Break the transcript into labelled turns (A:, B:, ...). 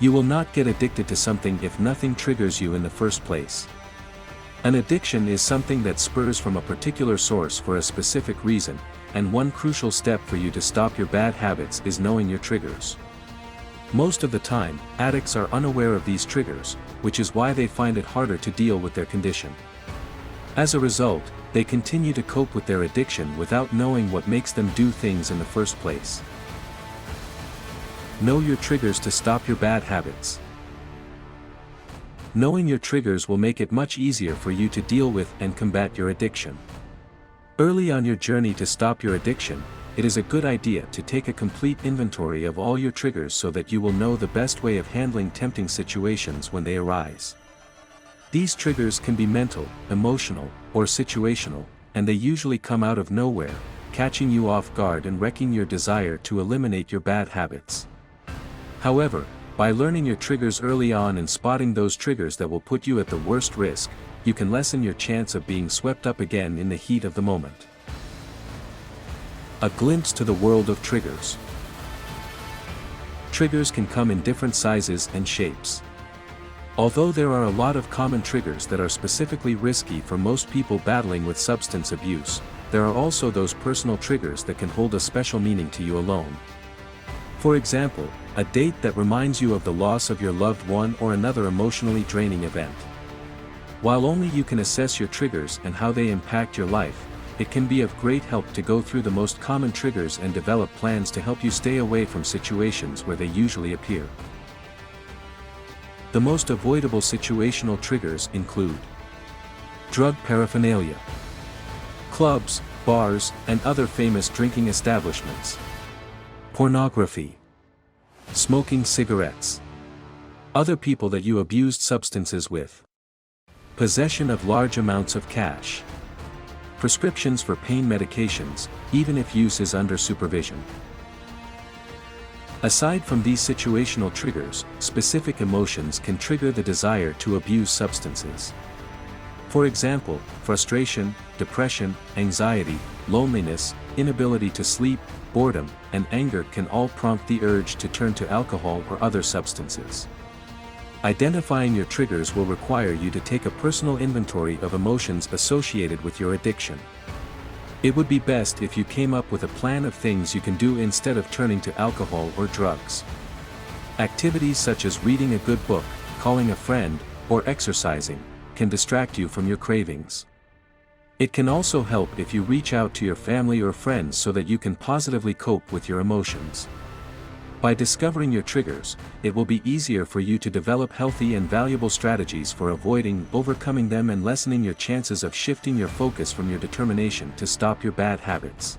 A: You will not get addicted to something if nothing triggers you in the first place. An addiction is something that spurs from a particular source for a specific reason, and one crucial step for you to stop your bad habits is knowing your triggers. Most of the time, addicts are unaware of these triggers, which is why they find it harder to deal with their condition. As a result, they continue to cope with their addiction without knowing what makes them do things in the first place. Know your triggers to stop your bad habits. Knowing your triggers will make it much easier for you to deal with and combat your addiction. Early on your journey to stop your addiction, it is a good idea to take a complete inventory of all your triggers so that you will know the best way of handling tempting situations when they arise. These triggers can be mental, emotional, or situational, and they usually come out of nowhere, catching you off guard and wrecking your desire to eliminate your bad habits. However, by learning your triggers early on and spotting those triggers that will put you at the worst risk, you can lessen your chance of being swept up again in the heat of the moment. A glimpse to the world of triggers. Triggers can come in different sizes and shapes. Although there are a lot of common triggers that are specifically risky for most people battling with substance abuse, there are also those personal triggers that can hold a special meaning to you alone. For example, a date that reminds you of the loss of your loved one or another emotionally draining event. While only you can assess your triggers and how they impact your life, it can be of great help to go through the most common triggers and develop plans to help you stay away from situations where they usually appear. The most avoidable situational triggers include drug paraphernalia, clubs, bars, and other famous drinking establishments, pornography, smoking cigarettes, other people that you abused substances with, possession of large amounts of cash, prescriptions for pain medications, even if use is under supervision. Aside from these situational triggers, specific emotions can trigger the desire to abuse substances. For example, frustration, depression, anxiety, loneliness, inability to sleep, boredom, and anger can all prompt the urge to turn to alcohol or other substances. Identifying your triggers will require you to take a personal inventory of emotions associated with your addiction. It would be best if you came up with a plan of things you can do instead of turning to alcohol or drugs. Activities such as reading a good book, calling a friend, or exercising can distract you from your cravings. It can also help if you reach out to your family or friends so that you can positively cope with your emotions. By discovering your triggers, it will be easier for you to develop healthy and valuable strategies for avoiding, overcoming them, and lessening your chances of shifting your focus from your determination to stop your bad habits.